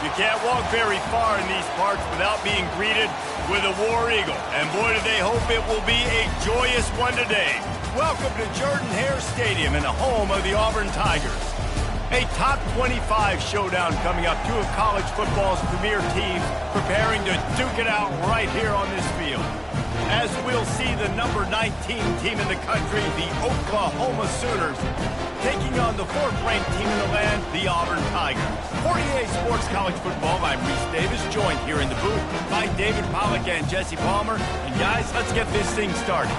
You can't walk very far in these parts without being greeted with a War Eagle. And boy, do they hope it will be a joyous one today. Welcome to Jordan-Hare Stadium and the home of the Auburn Tigers. A top 25 showdown coming up. Two of college football's premier teams preparing to duke it out right here on this field. As we'll see the number 19 team in the country, the Oklahoma Sooners, taking on the fourth-ranked team in the land, the Auburn Tigers. For EA Sports College Football, I'm Reese Davis, joined here in the booth by David Pollack and Jesse Palmer. And guys, let's get this thing started.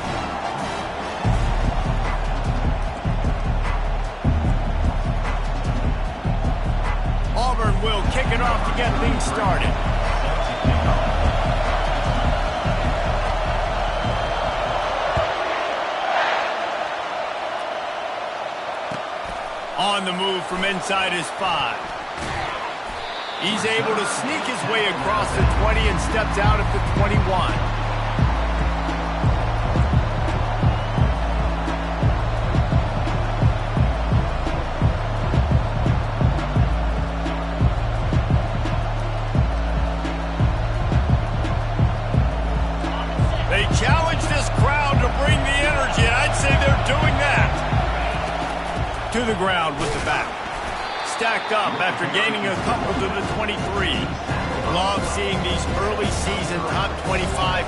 Auburn will kick it off to get things started. On the move from inside his 5. He's able to sneak his way across the 20 and steps out at the 21. They challenge this crowd to bring the energy, and I'd say they're doing that. To the ground with the back. Stacked up after gaining a couple to the 23. Love seeing these early season top 25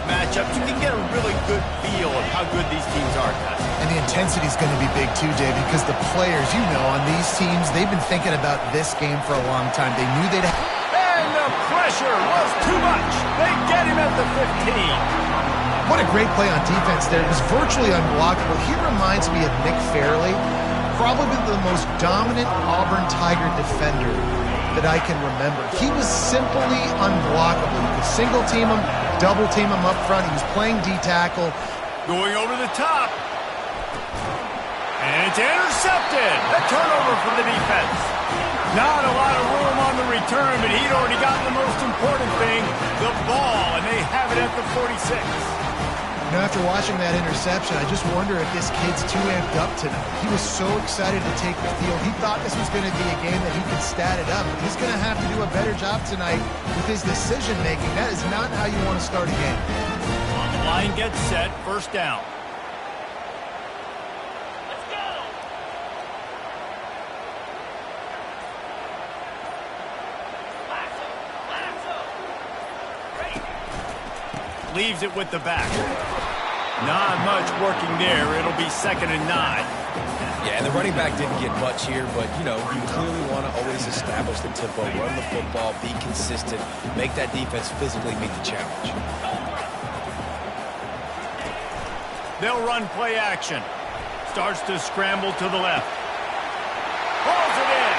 matchups. You can get a really good feel of how good these teams are, guys. And the intensity is going to be big too, Dave, because the players, you know, on these teams, they've been thinking about this game for a long time. They knew they'd have... And the pressure was too much. They get him at the 15. What a great play on defense there. It was virtually unblockable. He reminds me of Nick Fairley. Probably the most dominant Auburn Tiger defender that I can remember. He was simply unblockable. You could single team him, double team him up front. He was playing D-tackle. Going over the top. And it's intercepted. A turnover for the defense. Not a lot of room on the return, but he'd already gotten the most important thing, the ball, and they have it at the 46. Now, after watching that interception, I just wonder if this kid's too amped up tonight. He was so excited to take the field. He thought this was going to be a game that he could stat it up. But he's going to have to do a better job tonight with his decision-making. That is not how you want to start a game. On the line gets set, first down. Let's go! Leaves it with the back. Not much working there. It'll be 2nd and 9. Yeah, and the running back didn't get much here, but, you know, you clearly want to always establish the tempo, run the football, be consistent, make that defense physically meet the challenge. They'll run play action. Starts to scramble to the left. Pulls it in.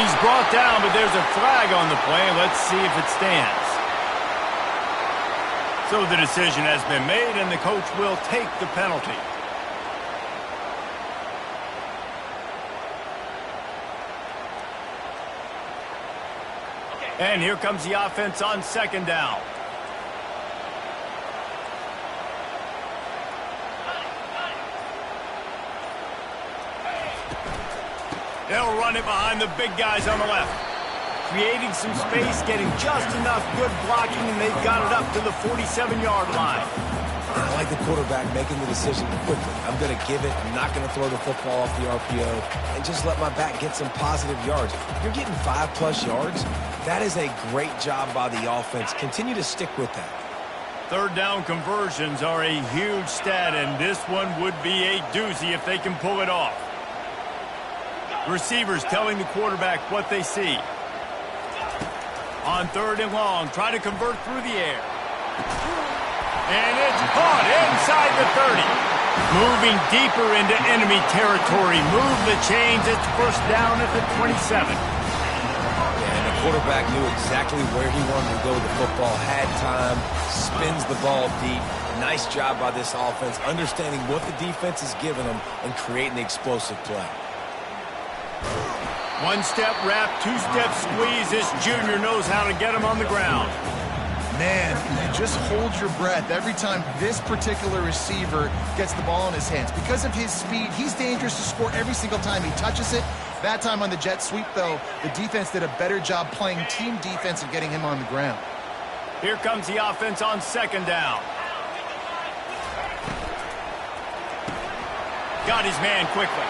He's brought down, but there's a flag on the play. Let's see if it stands. So the decision has been made, and the coach will take the penalty. And here comes the offense on 2nd down. They'll run it behind the big guys on the left. Creating some space, getting just enough good blocking, and they've got it up to the 47-yard line. I like the quarterback making the decision quickly. I'm going to give it. I'm not going to throw the football off the RPO and just let my back get some positive yards. You're getting 5+ yards. That is a great job by the offense. Continue to stick with that. 3rd down conversions are a huge stat, and this one would be a doozy if they can pull it off. Receivers telling the quarterback what they see. On 3rd and long, try to convert through the air. And it's caught inside the 30. Moving deeper into enemy territory. Move the chains. It's first down at the 27. And the quarterback knew exactly where he wanted to go with the football. Had time. Spins the ball deep. Nice job by this offense, understanding what the defense is giving them and creating the explosive play. 1-step wrap, 2-step squeeze. This junior knows how to get him on the ground. Man, you just hold your breath every time this particular receiver gets the ball in his hands. Because of his speed, he's dangerous to score every single time he touches it. That time on the jet sweep, though, the defense did a better job playing team defense and getting him on the ground. Here comes the offense on second down. Got his man quickly.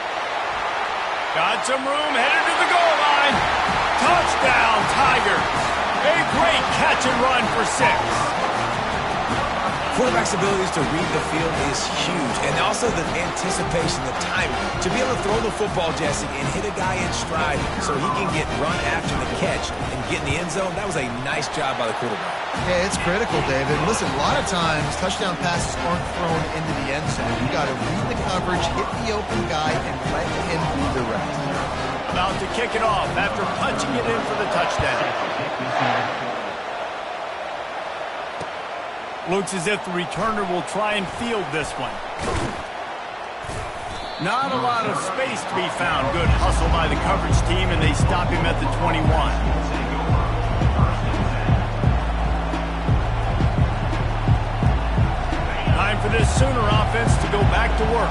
Got some room, headed to the goal line. Touchdown, Tigers. A great catch and run for 6. Quarterback's abilities to read the field is huge, and also the anticipation, the timing. To be able to throw the football, Jesse, and hit a guy in stride so he can get run after the catch and get in the end zone, that was a nice job by the quarterback. Yeah, it's critical, David. Listen, a lot of times touchdown passes aren't thrown into the end zone. You got to read the coverage, hit the open guy, and let him do the rest. About to kick it off after punching it in for the touchdown. Looks as if the returner will try and field this one. Not a lot of space to be found. Good hustle by the coverage team, and they stop him at the 21. Time for this Sooner offense to go back to work.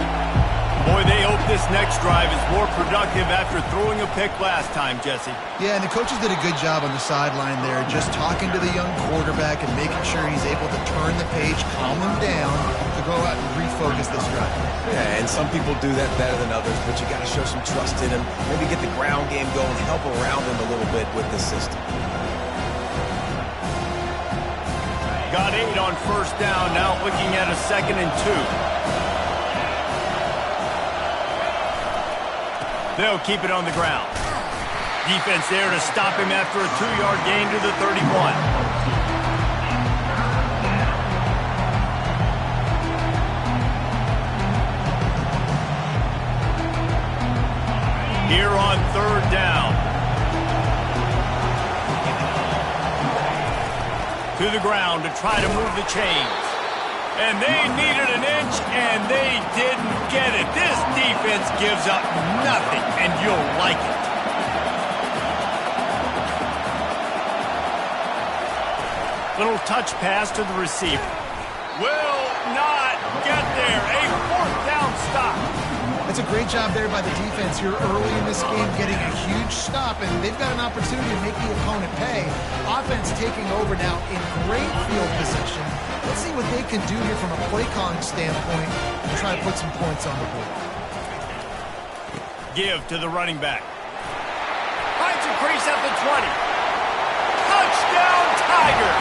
Boy, they hope this next drive is more productive after throwing a pick last time, Jesse. Yeah, and the coaches did a good job on the sideline there, just talking to the young quarterback and making sure he's able to turn the page, calm him down, to go out and refocus this drive. Yeah, and some people do that better than others, but you got to show some trust in him, maybe get the ground game going, help around him a little bit with this system. Got 8 on first down, now looking at a 2nd and 2. They'll keep it on the ground. Defense there to stop him after a 2-yard gain to the 31. Here on third down. To the ground to try to move the chains. And they needed an inch, and they didn't get it. This defense gives up nothing, and you'll like it. Little touch pass to the receiver. Will not get there. A 4th down stop. That's a great job there by the defense here early in this game, getting a huge stop, and they've got an opportunity to make the opponent pay. Offense taking over now in great field position. Let's see what they can do here from a play calling standpoint and try to put some points on the board. Give to the running back. Finds a crease at the 20. Touchdown, Tigers!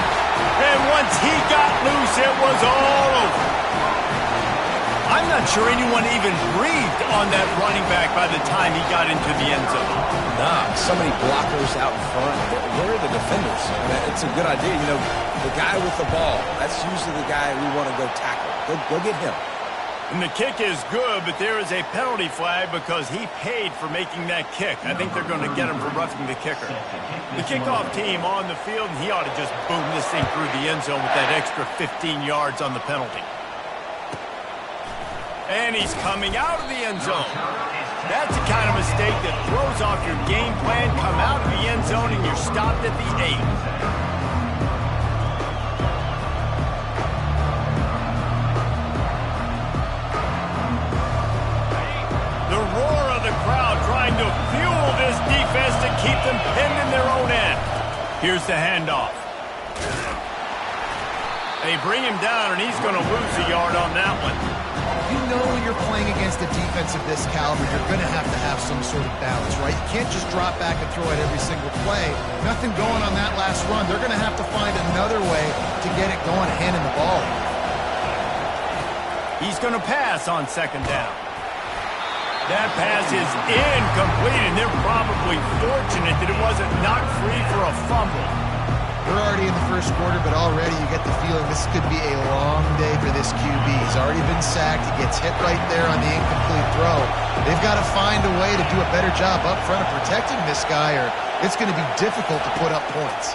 And once he got loose, it was all over. I'm not sure anyone even breathed on that running back by the time he got into the end zone. Nah, so many blockers out in front. Where are the defenders? It's a good idea. You know, the guy with the ball, that's usually the guy we want to go tackle. Go get him. And the kick is good, but there is a penalty flag because he paid for making that kick. I think they're going to get him for roughing the kicker. The kickoff team on the field, and he ought to just boom this thing through the end zone with that extra 15 yards on the penalty. And he's coming out of the end zone. That's the kind of mistake that throws off your game plan. Come out of the end zone and you're stopped at the 8. The roar of the crowd trying to fuel this defense to keep them pinned in their own end. Here's the handoff. They bring him down, and he's going to lose a yard on that one. You know when you're playing against a defense of this caliber, you're going to have some sort of balance, right? You can't just drop back and throw it every single play. Nothing going on that last run. They're going to have to find another way to get it going, handing the ball. He's going to pass on 2nd down. That pass is incomplete, and they're probably fortunate that it wasn't knocked free for a fumble. We're already in the first quarter, but already you get the feeling this could be a long day for this QB. He's already been sacked. He gets hit right there on the incomplete throw. They've got to find a way to do a better job up front of protecting this guy, or it's going to be difficult to put up points.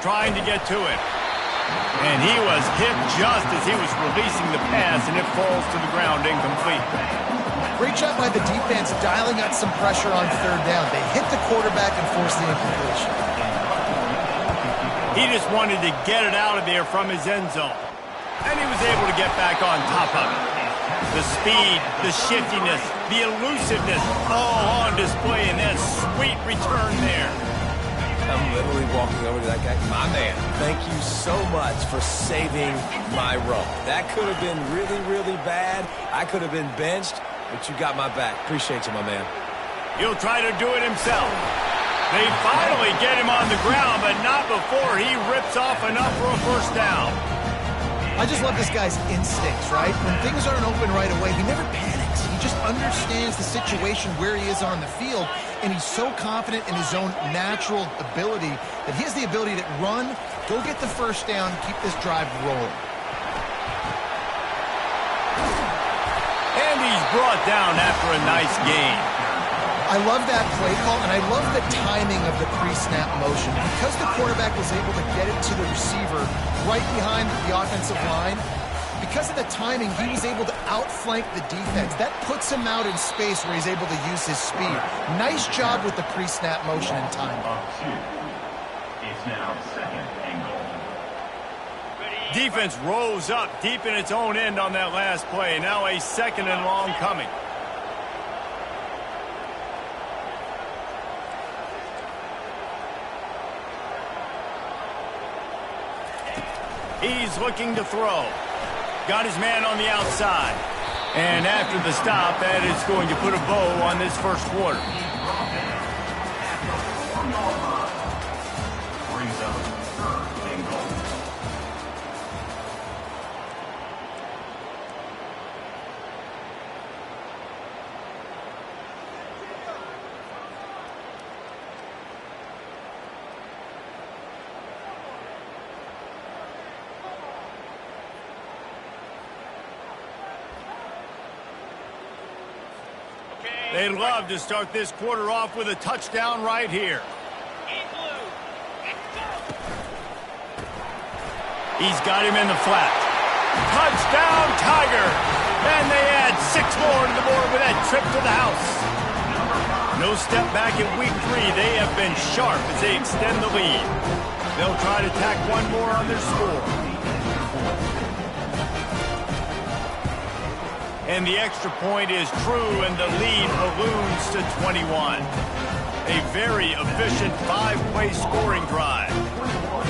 Trying to get to it. And he was hit just as he was releasing the pass, and it falls to the ground incomplete. Great job by the defense dialing up some pressure on 3rd down. They hit the quarterback and forced the incompletion. He just wanted to get it out of there from his end zone. And he was able to get back on top of it. The speed, the shiftiness, the elusiveness, all on display in that sweet return there. I'm literally walking over to that guy. My man, thank you so much for saving my run. That could have been really, really bad. I could have been benched, but you got my back. Appreciate you, my man. He'll try to do it himself. They finally get him on the ground, but not before he rips off enough for a first down. I just love this guy's instincts, right? When things aren't open right away, he never panics. He just understands the situation where he is on the field, and he's so confident in his own natural ability that he has the ability to run, go get the first down, keep this drive rolling. And he's brought down after a nice gain. I love that play call, and I love the timing of the pre-snap motion. Because the quarterback was able to get it to the receiver right behind the offensive line, because of the timing, he was able to outflank the defense. That puts him out in space where he's able to use his speed. Nice job with the pre-snap motion and timing. It's now second and goal. Defense rose up deep in its own end on that last play. Now a second and long coming. He's looking to throw. Got his man on the outside. And after the stop, that is going to put a bow on this first quarter. Brings up third and goal. They'd love to start this quarter off with a touchdown right here. He's got him in the flat. Touchdown, Tiger! And they add 6 more to the board with that trip to the house. No step back in week 3. They have been sharp as they extend the lead. They'll try to tack one more on their score. And the extra point is true, and the lead balloons to 21. A very efficient 5-play scoring drive.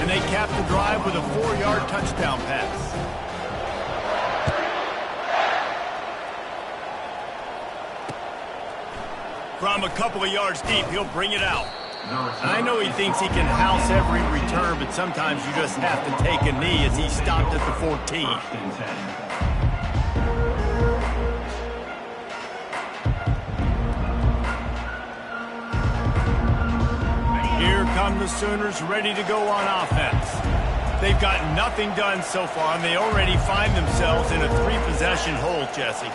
And they cap the drive with a 4-yard touchdown pass. From a couple of yards deep, he'll bring it out. And I know he thinks he can house every return, but sometimes you just have to take a knee as he stopped at the 14. Here come the Sooners ready to go on offense. They've got nothing done so far, and they already find themselves in a 3-possession hole, Jesse.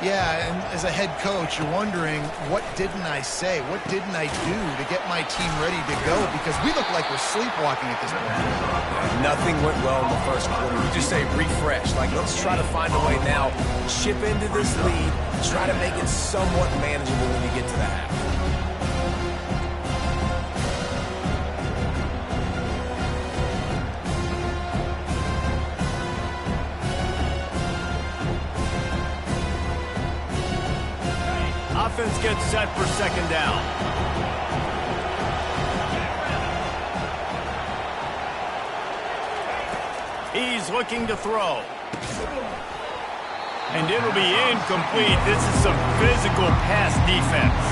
Yeah, and as a head coach, you're wondering, what didn't I say? What didn't I do to get my team ready to go? Because we look like we're sleepwalking at this point. Yeah, nothing went well in the first quarter. You just say refresh. Like, let's try to find a way now. Chip into this lead. Try to make it somewhat manageable when you get to the half. Offense gets set for second down. He's looking to throw. And it'll be incomplete. This is some physical pass defense.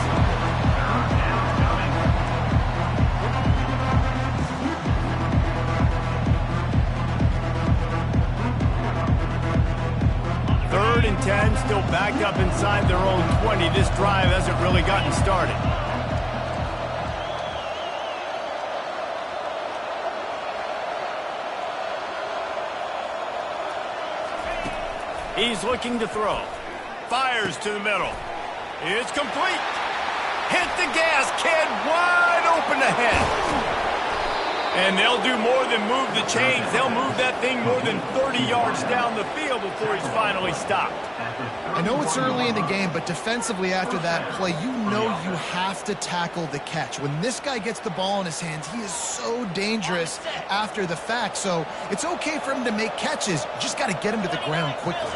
Third and 10, still backed up inside their own 20. This drive hasn't really gotten started. He's looking to throw. Fires to the middle. It's complete. Hit the gas, kid. Wide open ahead. And they'll do more than move the chains. They'll move that thing more than 30 yards down the field before he's finally stopped. I know it's early in the game, but defensively after that play, you know you have to tackle the catch. When this guy gets the ball in his hands, he is so dangerous after the fact. So it's okay for him to make catches. You just got to get him to the ground quickly.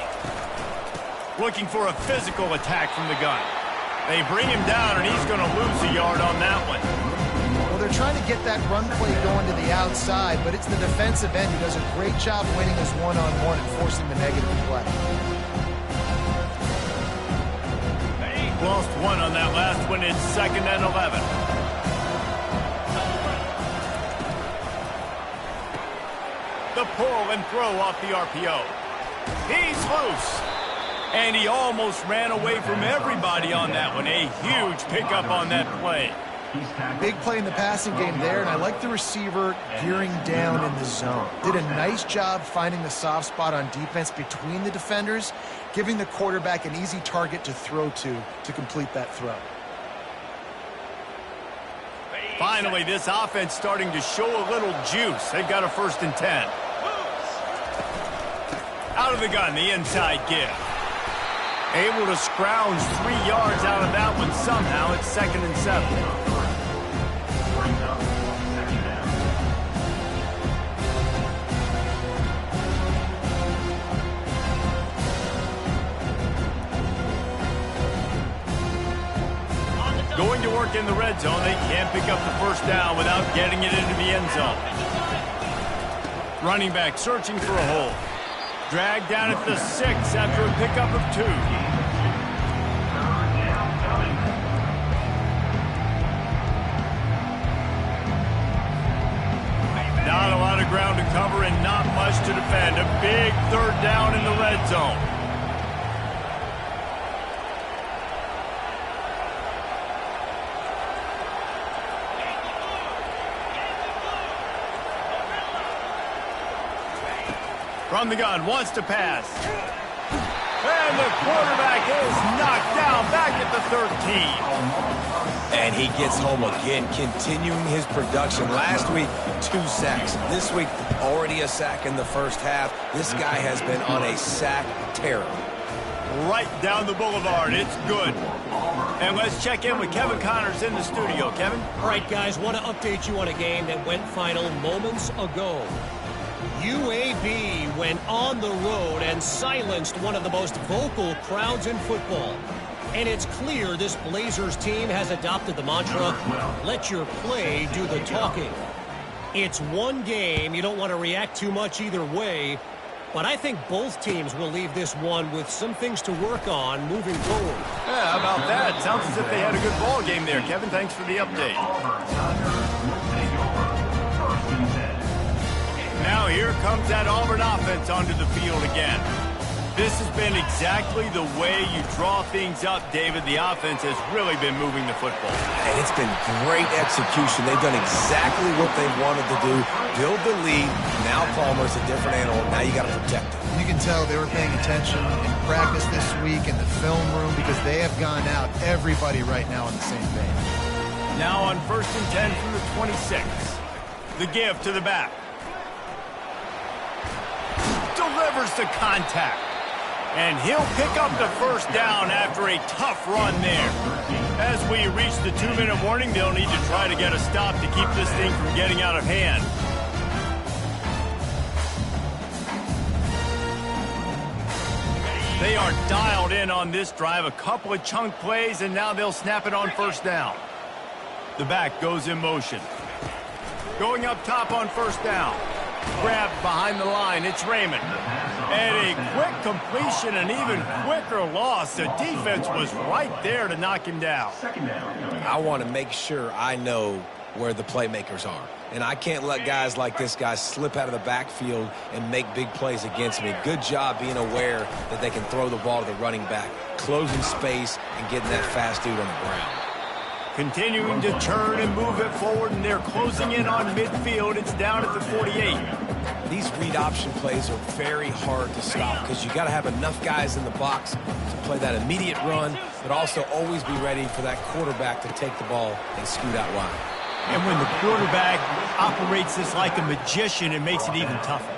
looking for a physical attack from the gun. They bring him down, and he's going to lose a yard on that one. Well, they're trying to get that run play going to the outside, but it's the defensive end who does a great job winning his one-on-one and forcing the negative play. Lost one on that last one. It's 2nd and 11. The pull and throw off the RPO. He's loose. And he almost ran away from everybody on that one. A huge pickup on that play. Big play in the passing game there, and I like the receiver gearing down in the zone. Did a nice job finding the soft spot on defense between the defenders, giving the quarterback an easy target to throw to complete that throw. Finally, this offense starting to show a little juice. They've got a 1st and 10. Out of the gun, the inside give. Able to scrounge 3 yards out of that one somehow. It's 2nd and 7. Going to work in the red zone. They can't pick up the 1st down without getting it into the end zone. Running back searching for a hole. Dragged down at the 6 after a pickup of 2. Not a lot of ground to cover and not much to defend. A big 3rd down in the red zone. From the gun, wants to pass. And the quarterback is knocked down back at the 13. And he gets home again, continuing his production. Last week, 2 sacks. This week, already a sack in the 1st half. This guy has been on a sack tear. Right down the boulevard. It's good. And let's check in with Kevin Connors in the studio. Kevin? All right, guys, want to update you on a game that went final moments ago. UAB went on the road and silenced one of the most vocal crowds in football. And it's clear this Blazers team has adopted the mantra, let your play do the talking. It's one game. You don't want to react too much either way. But I think both teams will leave this one with some things to work on moving forward. Yeah, how about that? Sounds as if they had a good ball game there. Kevin, thanks for the update. Now here comes that Auburn offense onto the field again. This has been exactly the way you draw things up, David. The offense has really been moving the football. And it's been great execution. They've done exactly what they wanted to do. Build the lead. Now Palmer's a different animal. Now you got to protect him. You can tell they were paying attention in practice this week in the film room because they have gone out, everybody right now on the same page. Now on 1st and 10 from the 26. The give to the back. Delivers the contact. And he'll pick up the 1st down after a tough run there. As we reach the 2-minute warning, they'll need to try to get a stop to keep this thing from getting out of hand. They are dialed in on this drive. A couple of chunk plays, and now they'll snap it on 1st down. The back goes in motion. Going up top on 1st down. Grabbed behind the line. It's Raymond. And a quick completion, an even quicker loss. The defense was right there to knock him down. I want to make sure I know where the playmakers are. And I can't let guys like this guy slip out of the backfield and make big plays against me. Good job being aware that they can throw the ball to the running back, closing space and getting that fast dude on the ground. Continuing to turn and move it forward, and they're closing in on midfield. It's down at the 48. These read option plays are very hard to stop because you got to have enough guys in the box to play that immediate run, but also always be ready for that quarterback to take the ball and scoot out wide. And when the quarterback operates this like a magician, it makes it even tougher.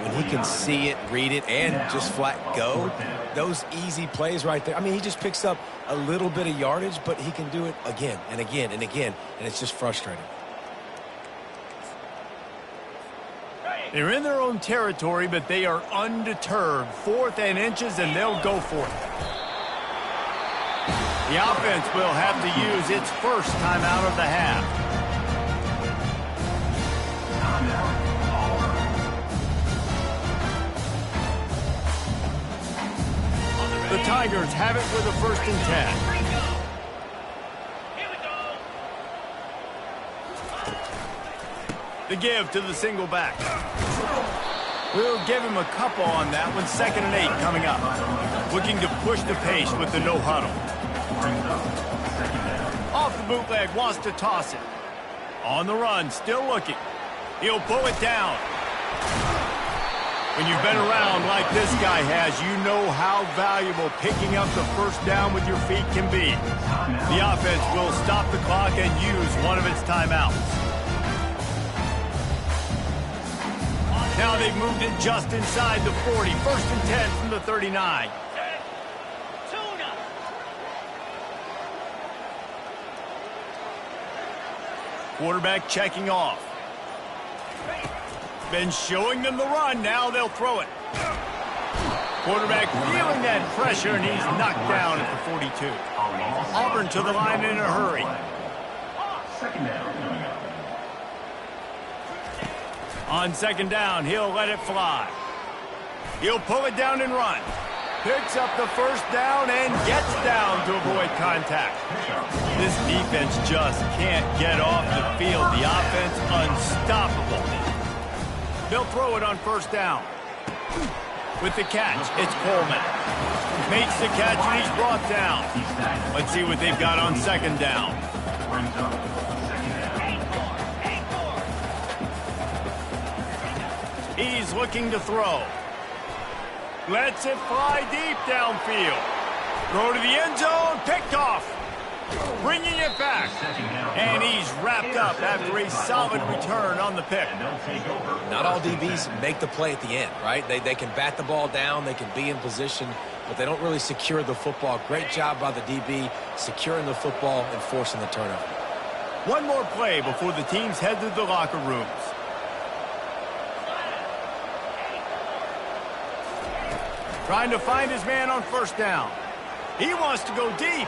When he can see it, read it, and just flat go, those easy plays right there. I mean, he just picks up a little bit of yardage, but he can do it again and again and again, and it's just frustrating. They're in their own territory, but they are undeterred. 4th and inches, and they'll go for it. The offense will have to use its first timeout of the half. The Tigers have it with a 1st and 10. The give to the single back. We'll give him a couple on that one. 2nd and 8 coming up. Looking to push the pace with the no huddle. Off the bootleg, wants to toss it. On the run, still looking. He'll pull it down. When you've been around like this guy has, you know how valuable picking up the first down with your feet can be. The offense will stop the clock and use one of its timeouts. Now they've moved it just inside the 40. 1st and 10 from the 39. Quarterback checking off. Been showing them the run. Now they'll throw it. Quarterback feeling that pressure, and he's knocked down at the 42. Auburn to the line in a hurry. 2nd down. On 2nd down, he'll let it fly. He'll pull it down and run. Picks up the 1st down and gets down to avoid contact. This defense just can't get off the field. The offense unstoppable. They'll throw it on 1st down. With the catch, it's Coleman. Makes the catch and he's brought down. Let's see what they've got on 2nd down. He's looking to throw. Lets it fly deep downfield. Throw to the end zone, picked off. Bringing it back. And he's wrapped up after a solid return on the pick. Not all DBs make the play at the end, right? They can bat the ball down, they can be in position, but they don't really secure the football. Great job by the DB securing the football and forcing the turnover. One more play before the teams head to the locker rooms. Trying to find his man on 1st down. He wants to go deep.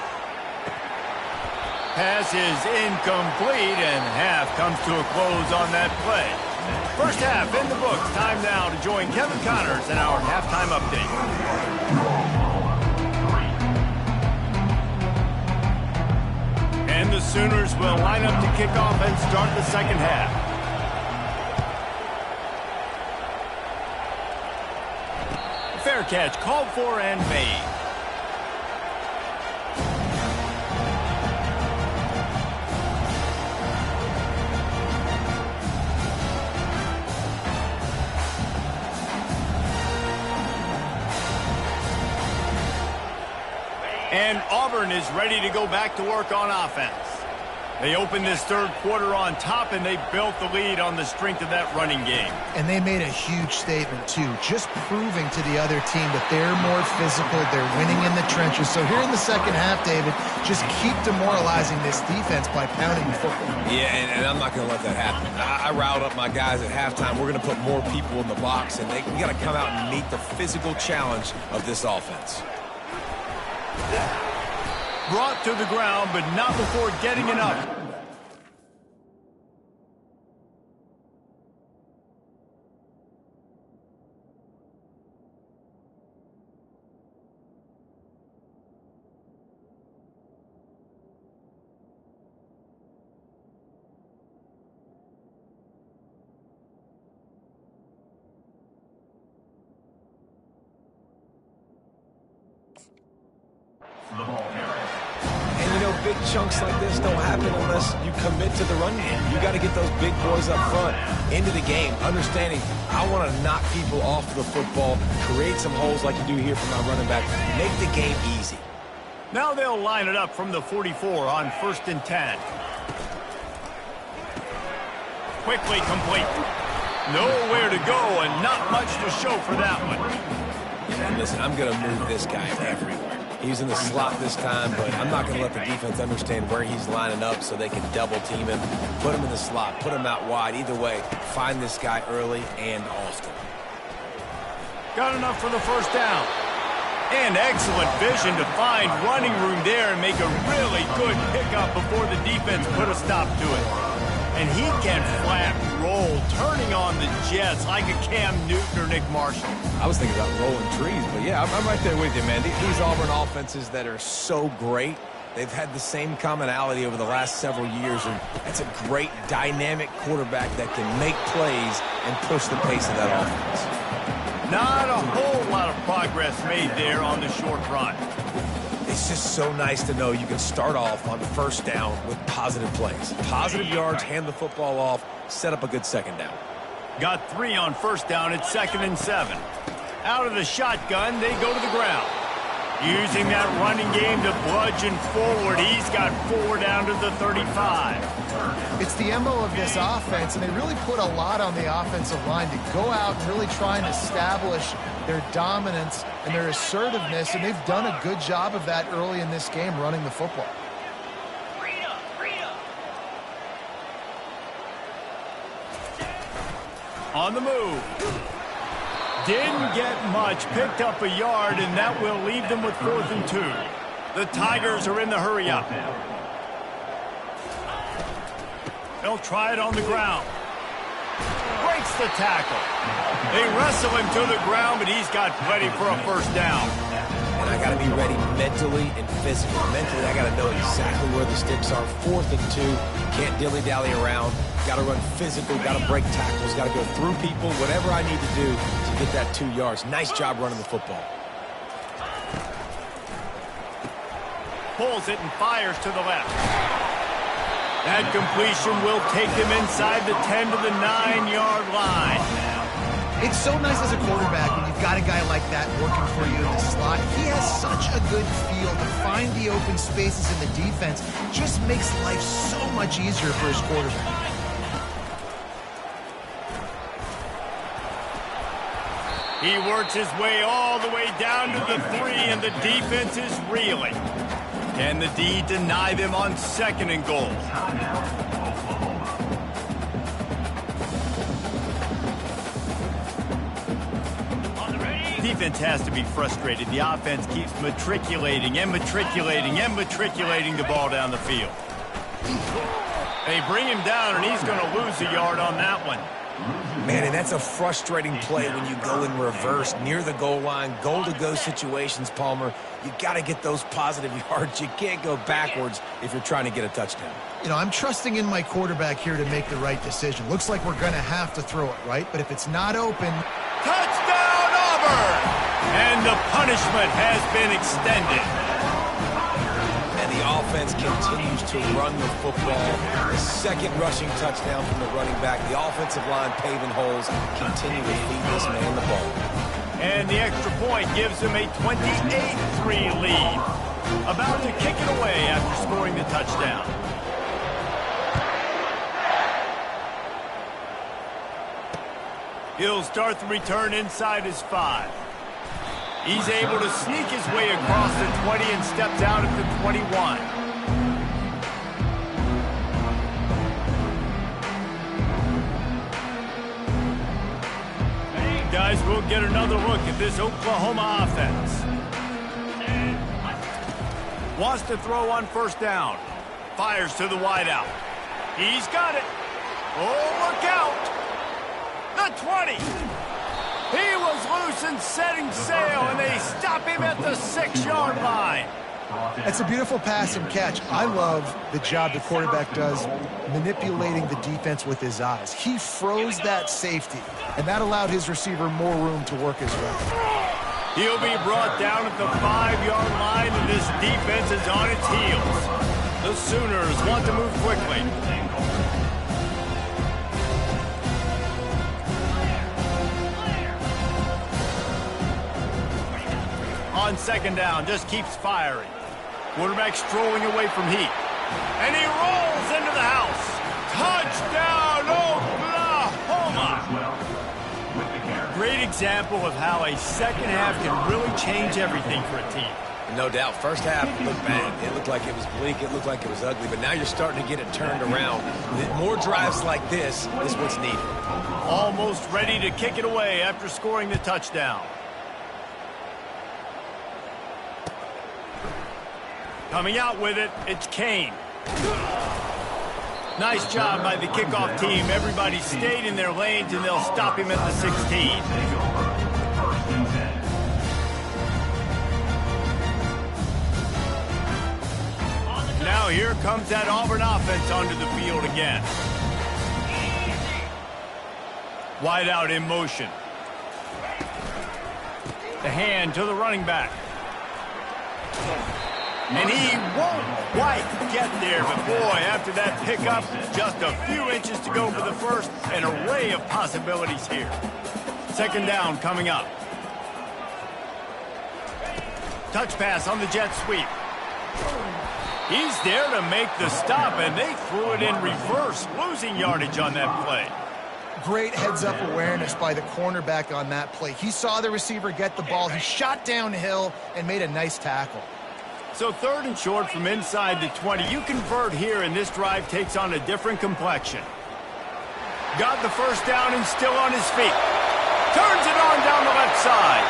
Pass is incomplete, and half comes to a close on that play. 1st half in the books. Time now to join Kevin Connors in our halftime update. And the Sooners will line up to kick off and start the 2nd half. Fair catch called for and made. And Auburn is ready to go back to work on offense. They opened this 3rd quarter on top, and they built the lead on the strength of that running game. And they made a huge statement, too, just proving to the other team that they're more physical, they're winning in the trenches. So here in the 2nd half, David, just keep demoralizing this defense by pounding the football. Yeah, and I'm not going to let that happen. I riled up my guys at halftime. We're going to put more people in the box, and we got to come out and meet the physical challenge of this offense. Brought to the ground, but not before getting enough. Big chunks like this don't happen unless you commit to the run game. You got to get those big boys up front into the game, understanding I want to knock people off the football, create some holes like you do here for my running back, make the game easy. Now they'll line it up from the 44 on 1st and 10. Quickly complete. Nowhere to go and not much to show for that one. And listen, I'm going to move this guy everywhere. He's in the slot this time, but I'm not going to let the defense understand where he's lining up so they can double team him. Put him in the slot, put him out wide. Either way, find this guy early and often. Got enough for the first down. And excellent vision to find running room there and make a really good pickup before the defense put a stop to it. And he can flat roll, turning on the jets like a Cam Newton or Nick Marshall. I was thinking about rolling trees, but yeah, I'm right there with you, man. These Auburn offenses that are so great, they've had the same commonality over the last several years, and that's a great dynamic quarterback that can make plays and push the pace of that offense. Not a whole lot of progress made there on the short run. It's just so nice to know you can start off on first down with positive plays. Positive yards, hand the football off, set up a good second down. Got 3 on first down at 2nd and 7. Out of the shotgun, they go to the ground. Using that running game to bludgeon forward, he's got 4 down to the 35. It's the MO of this offense, and they really put a lot on the offensive line to go out and really try and establish their dominance and their assertiveness, and they've done a good job of that early in this game running the football. On the move. Didn't get much, picked up a yard, and that will leave them with 4th and 2. The Tigers are in the hurry up. They'll try it on the ground. Breaks the tackle. They wrestle him to the ground, but he's got plenty for a first down. And I got to be ready mentally and physically. Mentally, I got to know exactly where the sticks are. 4th and 2. Can't dilly-dally around. Got to run physical. Got to break tackles. Got to go through people. Whatever I need to do to get that 2 yards. Nice job running the football. Pulls it and fires to the left. That completion will take him inside the 10 to the 9-yard line. It's so nice as a quarterback when you've got a guy like that working for you in the slot. He has such a good feel to find the open spaces in the defense. Just makes life so much easier for his quarterback. He works his way all the way down to the 3, and the defense is reeling. Can the D deny them on 2nd and goal? Defense has to be frustrated. The offense keeps matriculating and matriculating and matriculating the ball down the field. They bring him down, and he's going to lose a yard on that one. Man, and that's a frustrating play when you go in reverse near the goal line, goal-to-go situations, Palmer. You got to get those positive yards. You can't go backwards if you're trying to get a touchdown. You know, I'm trusting in my quarterback here to make the right decision. Looks like we're going to have to throw it, right? But if it's not open... Touchdown, Auburn! And the punishment has been extended. And the offense continues to run the football. The 2nd rushing touchdown from the running back. The offensive line paving holes. Continue to feed this man the ball. And the extra point gives him a 28-3 lead. About to kick it away after scoring the touchdown. He'll start the return inside his 5. He's able to sneak his way across the 20 and steps out at the 21. Guys, we'll get another look at this Oklahoma offense. Wants to throw on first down. Fires to the wideout. He's got it. Oh, look out. The 20. He was loose and setting sail, and they stop him at the 6-yard line. That's a beautiful pass and catch. I love the job the quarterback does manipulating the defense with his eyes. He froze that safety, and that allowed his receiver more room to work his way. He'll be brought down at the 5-yard line, and this defense is on its heels. The Sooners want to move quickly. On 2nd down, just keeps firing. Quarterback strolling away from heat. And he rolls into the house. Touchdown, Oklahoma! Great example of how a second half can really change everything for a team. No doubt. First half looked bad. It looked like it was bleak. It looked like it was ugly. But now you're starting to get it turned around. More drives like this is what's needed. Almost ready to kick it away after scoring the touchdown. Coming out with it, it's Kane. Nice job by the kickoff team. Everybody stayed in their lanes, and they'll stop him at the 16. Now here comes that Auburn offense onto the field again. Wide out in motion. The hand to the running back. And he won't quite get there, but boy, after that pickup, just a few inches to go for the first. An array of possibilities here. Second down coming up. Touch pass on the jet sweep. He's there to make the stop, and they threw it in reverse, losing yardage on that play. Great heads-up awareness by the cornerback on that play. He saw the receiver get the ball. He shot downhill and made a nice tackle. So third and short from inside the 20. You convert here, and this drive takes on a different complexion. Got the first down and still on his feet. Turns it on down the left side.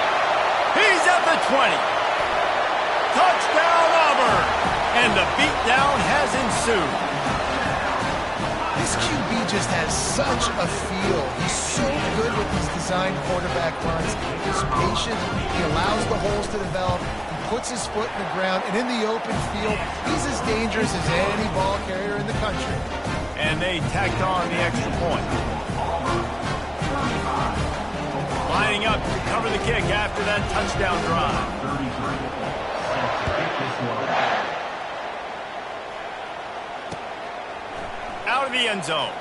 He's at the 20. Touchdown, Auburn! And the beatdown has ensued. This QB just has such a feel. He's so good with these design quarterback runs. He's patient. He allows the holes to develop. He puts his foot in the ground. And in the open field, he's as dangerous as any ball carrier in the country. And they tacked on the extra point. Lining up to cover the kick after that touchdown drive. Out of the end zone.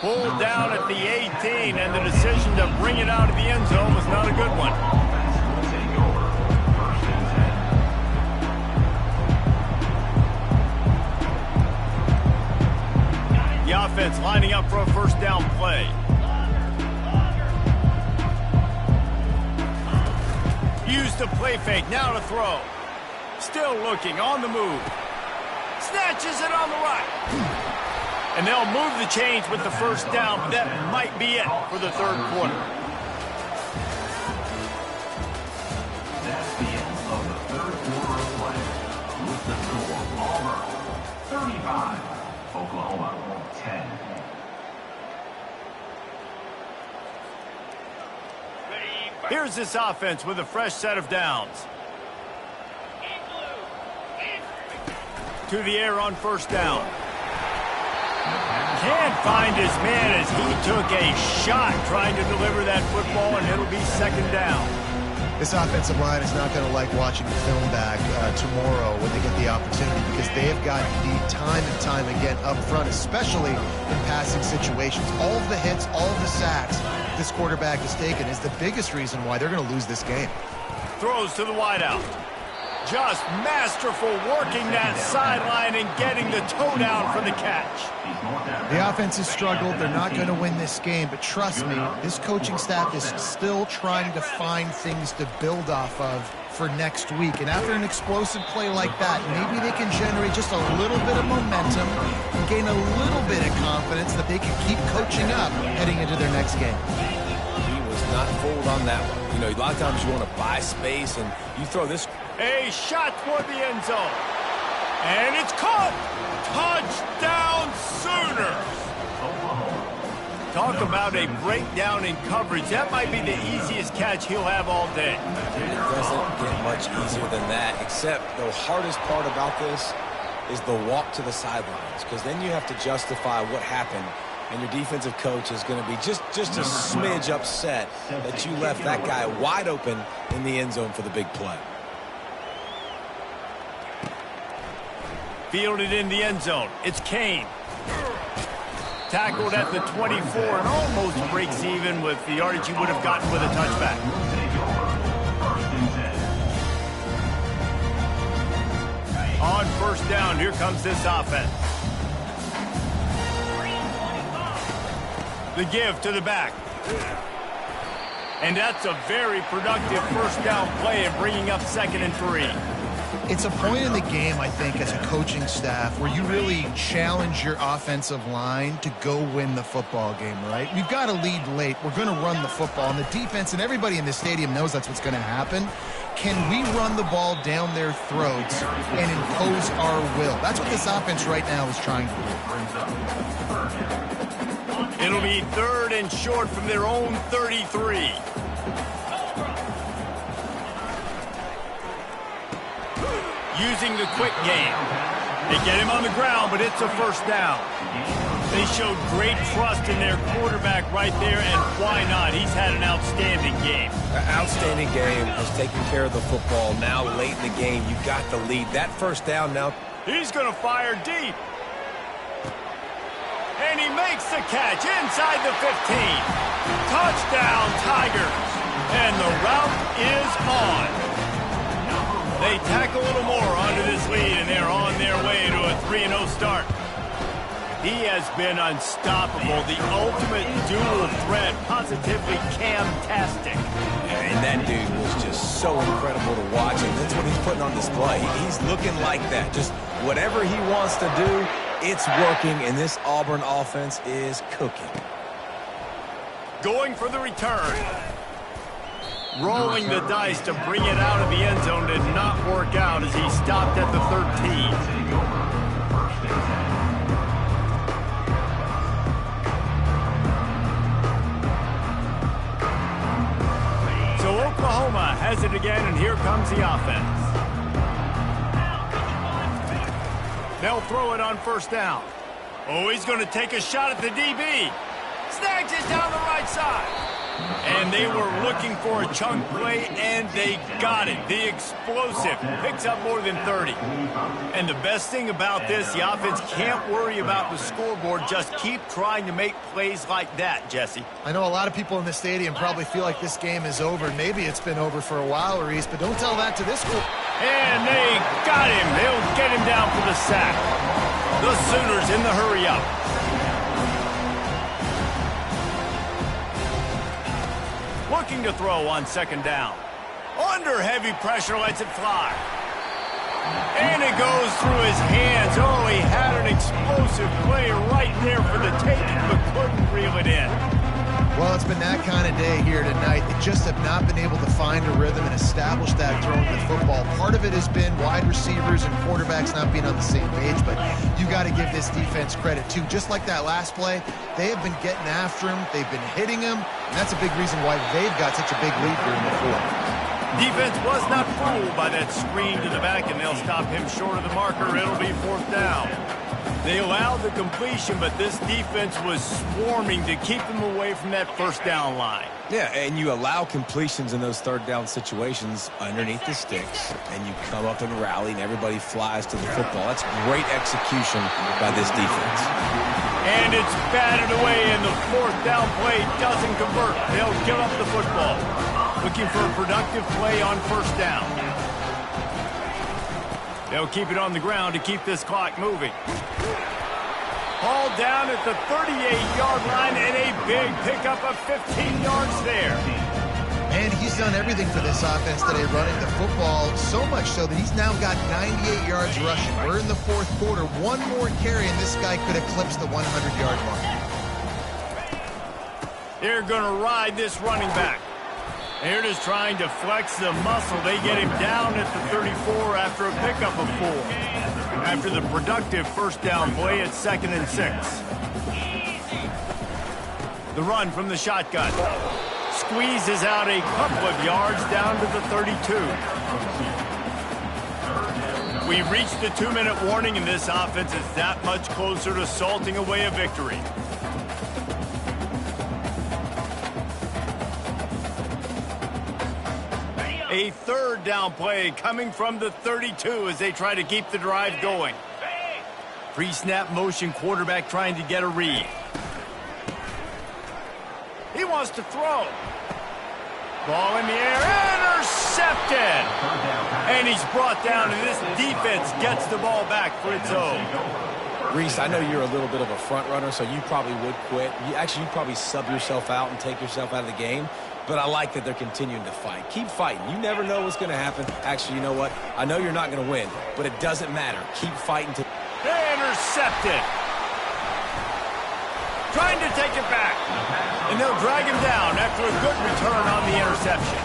Pulled down at the 18, and the decision to bring it out of the end zone was not a good one. The offense lining up for a first down play. Used the play fake, now to throw. Still looking, on the move. Snatches it on the right. And they'll move the chains with the first down, but that might be it for the third quarter. That's the end of the third quarter of play. With the score, Auburn 35, Oklahoma 10. Here's this offense with a fresh set of downs. To the air on first down. Can't find his man as he took a shot trying to deliver that football, and it'll be second down. This offensive line is not going to like watching the film back tomorrow when they get the opportunity, because they have gotten beat time and time again up front, especially in passing situations. All of the hits, all of the sacks this quarterback has taken is the biggest reason why they're going to lose this game. Throws to the wideout. Just masterful working that sideline and getting the toe down for the catch. The offense has struggled. They're not going to win this game, but trust me, this coaching staff is still trying to find things to build off of for next week. And after an explosive play like that, maybe they can generate just a little bit of momentum and gain a little bit of confidence that they can keep coaching up heading into their next game. He was not fooled on that one. You know, a lot of times you want to buy space, and you throw this. A shot toward the end zone. And it's caught. Touchdown Sooners. Talk about a breakdown in coverage. That might be the easiest catch he'll have all day. It doesn't get much easier than that, except the hardest part about this is the walk to the sidelines, because then you have to justify what happened, and your defensive coach is going to be just a smidge upset that you left that guy wide open in the end zone for the big play. Fielded in the end zone. It's Kane. Tackled at the 24 and almost breaks even with the yardage he would have gotten with a touchback. On first down, here comes this offense. The give to the back. And that's a very productive first down play in bringing up 2nd and 3. It's a point in the game, I think, as a coaching staff where you really challenge your offensive line to go win the football game, right? We've got to lead late. We're going to run the football. And the defense and everybody in the stadium knows that's what's going to happen. Can we run the ball down their throats and impose our will? That's what this offense right now is trying to do. It'll be 3rd and short from their own 33. Using the quick game. They get him on the ground, but it's a first down. They showed great trust in their quarterback right there, and why not? He's had an outstanding game. An outstanding game, has taken care of the football. Now late in the game, you got the lead. That first down now. He's going to fire deep. And he makes the catch inside the 15. Touchdown, Tigers. And the route is on. They tack a little more onto this lead, and they're on their way to a 3-0 start. He has been unstoppable, the ultimate dual threat, positively Cam-tastic. And that dude was just so incredible to watch, and that's what he's putting on display. He's looking like that. Just whatever he wants to do, it's working, and this Auburn offense is cooking. Going for the return. Rolling the dice to bring it out of the end zone did not work out as he stopped at the 13. So Oklahoma has it again, and here comes the offense. They'll throw it on first down. Oh, he's going to take a shot at the DB. Snags it down the right side. And they were looking for a chunk play, and they got it. The explosive picks up more than 30. And the best thing about this, the offense can't worry about the scoreboard. Just keep trying to make plays like that, Jesse. I know a lot of people in the stadium probably feel like this game is over. Maybe it's been over for a while, Reese, but don't tell that to this group. And they got him. They'll get him down for the sack. The Sooners in the hurry-up. Looking to throw on 2nd down. Under heavy pressure, lets it fly. And it goes through his hands. Oh, he had an explosive play right there for the taking, but couldn't reel it in. Well, it's been that kind of day here tonight. They just have not been able to find a rhythm and establish that throwing the football. Part of it has been wide receivers and quarterbacks not being on the same page, but you got to give this defense credit too. Just like that last play, they have been getting after him. They've been hitting him, and that's a big reason why they've got such a big lead here in the fourth. Defense was not fooled by that screen to the back, and they'll stop him short of the marker. It'll be 4th down. They allowed the completion, but this defense was swarming to keep them away from that first down line. Yeah, and you allow completions in those 3rd down situations underneath the sticks, and you come up and rally, and everybody flies to the football. That's great execution by this defense. And it's batted away, and the 4th down play doesn't convert. They'll give up the football. Looking for a productive play on first down. They'll keep it on the ground to keep this clock moving. Hauled down at the 38-yard line, and a big pickup of 15 yards there. And he's done everything for this offense today, running the football, so much so that he's now got 98 yards rushing. We're in the 4th quarter. One more carry, and this guy could eclipse the 100-yard mark. They're going to ride this running back. They're just trying to flex the muscle. They get him down at the 34 after a pickup of 4. After the productive first down play at 2nd and 6. The run from the shotgun. Squeezes out a couple of yards down to the 32. We reached the 2-minute warning, and this offense is that much closer to salting away a victory. A 3rd down play coming from the 32 as they try to keep the drive going. Pre-snap motion quarterback trying to get a read. He wants to throw. Ball in the air, intercepted. And he's brought down, and this defense gets the ball back for its own. Reese, I know you're a little bit of a front runner, so you probably would quit. You'd probably sub yourself out and take yourself out of the game. but I like that they're continuing to fight. Keep fighting. You never know what's going to happen. Actually, you know what? I know you're not going to win, but it doesn't matter. Keep fighting. Intercepted. Trying to take it back. And they'll drag him down after a good return on the interception.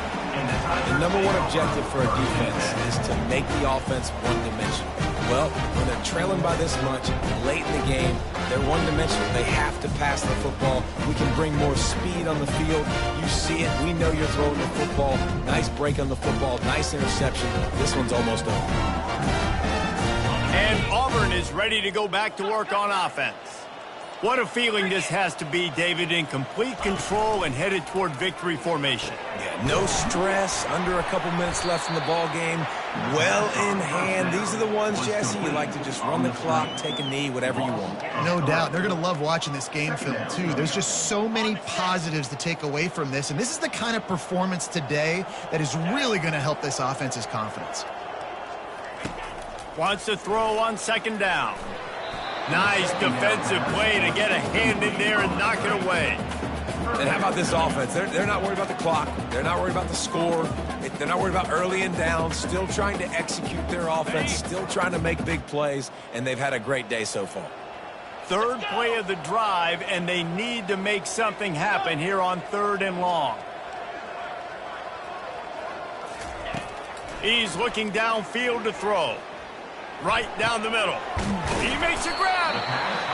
The number one objective for a defense is to make the offense one-dimensional. Well, when they're trailing by this much, late in the game, they're one-dimensional. They have to pass the football. We can bring more speed on the field. You see it. We know you're throwing the football. Nice break on the football. Nice interception. This one's almost over. And Auburn is ready to go back to work on offense. What a feeling this has to be, David, in complete control and headed toward victory formation. Yeah, no stress, under a couple minutes left in the ball game, well in hand. These are the ones, Jesse, you like to just run the clock, take a knee, whatever you want. No doubt. They're going to love watching this game film, too. There's just so many positives to take away from this, and this is the kind of performance today that is really going to help this offense's confidence. Wants to throw on second down. Nice defensive play to get a hand in there and knock it away. And how about this offense? They're not worried about the clock. They're not worried about the score. They're not worried about early and down. Still trying to execute their offense. Still trying to make big plays. And they've had a great day so far. Third play of the drive, and they need to make something happen here on 3rd and long. He's looking downfield to throw. Right down the middle. He makes a grab.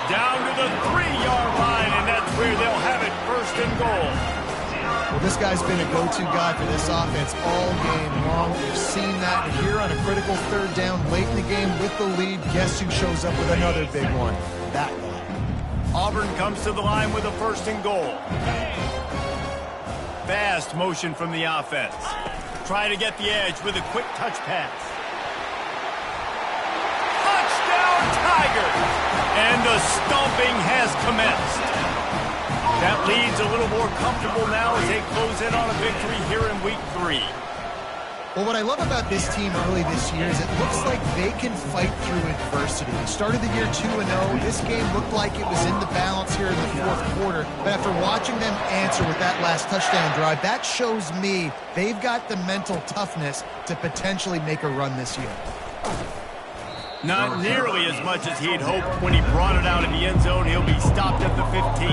Down to the 3-yard line, and that's where they'll have it 1st and goal. Well, this guy's been a go-to guy for this offense all game long. We've seen that here on a critical 3rd down late in the game with the lead. Guess who shows up with another big one? That guy. Auburn comes to the line with a 1st and goal. Fast motion from the offense. Try to get the edge with a quick touch pass. Tigers, and the stomping has commenced. That lead's a little more comfortable now as they close in on a victory here in week 3. Well, what I love about this team early this year is it looks like they can fight through adversity. They started the year 2-0. This game looked like it was in the balance here in the 4th quarter. But after watching them answer with that last touchdown drive, that shows me they've got the mental toughness to potentially make a run this year. Not nearly as much as he'd hoped when he brought it out in the end zone. He'll be stopped at the 15.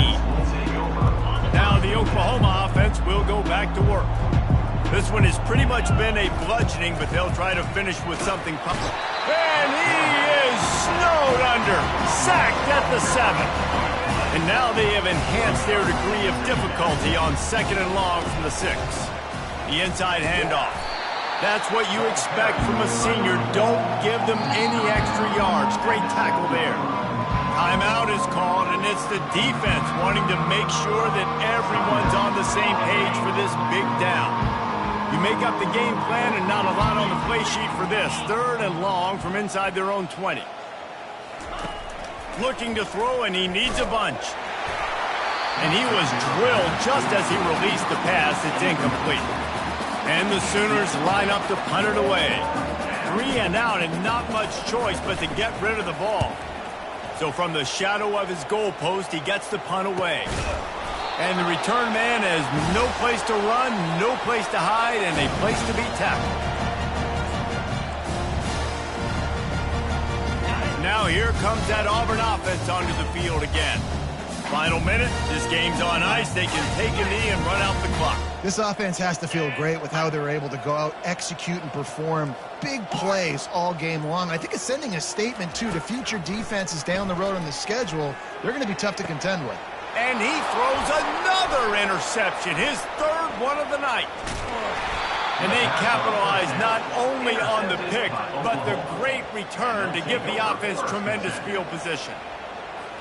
Now the Oklahoma offense will go back to work. This one has pretty much been a bludgeoning, but they'll try to finish with something pumping. And he is snowed under, sacked at the 7. And now they have enhanced their degree of difficulty on 2nd and long from the 6. The inside handoff. That's what you expect from a senior. Don't give them any extra yards. Great tackle there. Timeout is called, and it's the defense wanting to make sure that everyone's on the same page for this big down. You make up the game plan and not a lot on the play sheet for this. 3rd and long from inside their own 20. Looking to throw, and he needs a bunch. And he was drilled just as he released the pass. It's incomplete. And the Sooners line up to punt it away. 3 and out, and not much choice but to get rid of the ball. So from the shadow of his goalpost, he gets the punt away. And the return man has no place to run, no place to hide, and a place to be tackled. Now here comes that Auburn offense onto the field again. Final minute, this game's on ice. They can take a knee and run out the clock. This offense has to feel great with how they're able to go out, execute, and perform big plays all game long. I think it's sending a statement, too, to future defenses down the road on the schedule. They're going to be tough to contend with. And he throws another interception, his 3rd one of the night. And they capitalize not only on the pick, but the great return to give the offense tremendous field position.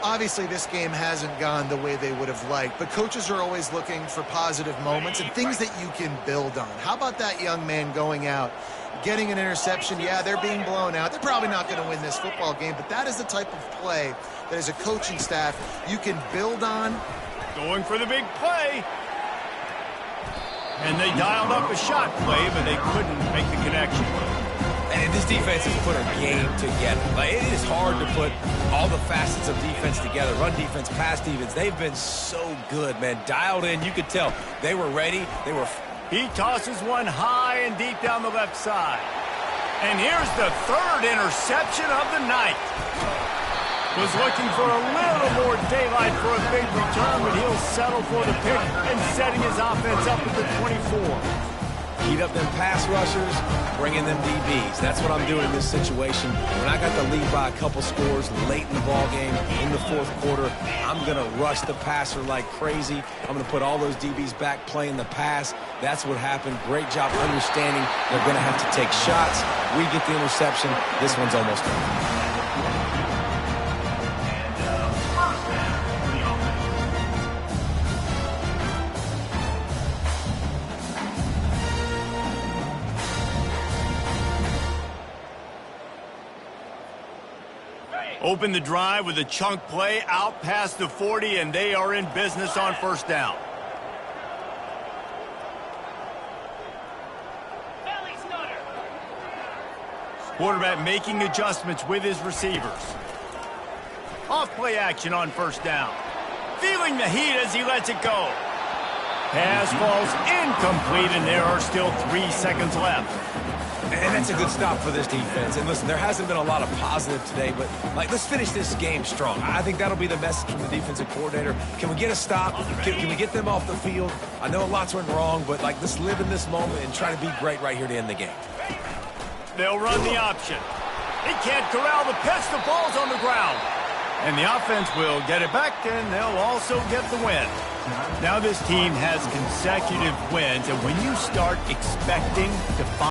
Obviously, this game hasn't gone the way they would have liked, but coaches are always looking for positive moments and things that you can build on. How about that young man going out, getting an interception? Yeah, they're being blown out. They're probably not going to win this football game, but that is the type of play that as a coaching staff you can build on. Going for the big play. And they dialed up a shot play, but they couldn't make the connection. And this defense has put a game together. Like, it is hard to put all the facets of defense together. Run defense, pass defense. They've been so good, man. Dialed in. You could tell they were ready. He tosses one high and deep down the left side. And here's the third interception of the night. Was looking for a little more daylight for a big return, but he'll settle for the pick and setting his offense up at the 24. Heat up them pass rushers, bring in them DBs. That's what I'm doing in this situation. When I got the lead by a couple scores late in the ball game, in the fourth quarter, I'm going to rush the passer like crazy. I'm going to put all those DBs back playing the pass. That's what happened. Great job understanding they're going to have to take shots. We get the interception. This one's almost done. Open the drive with a chunk play out past the 40, and they are in business on first down. Quarterback making adjustments with his receivers. Off play action on first down. Feeling the heat as he lets it go. Pass falls incomplete, and there are still 3 seconds left. And that's a good stop for this defense. And listen, there hasn't been a lot of positive today, but let's finish this game strong. I think that'll be the message from the defensive coordinator. Can we get a stop? Can we get them off the field? I know lots went wrong, but let's live in this moment and try to be great right here to end the game. They'll run the option. He can't corral the pitch. The ball's on the ground. And the offense will get it back, and they'll also get the win. Now this team has consecutive wins, and when you start expecting to find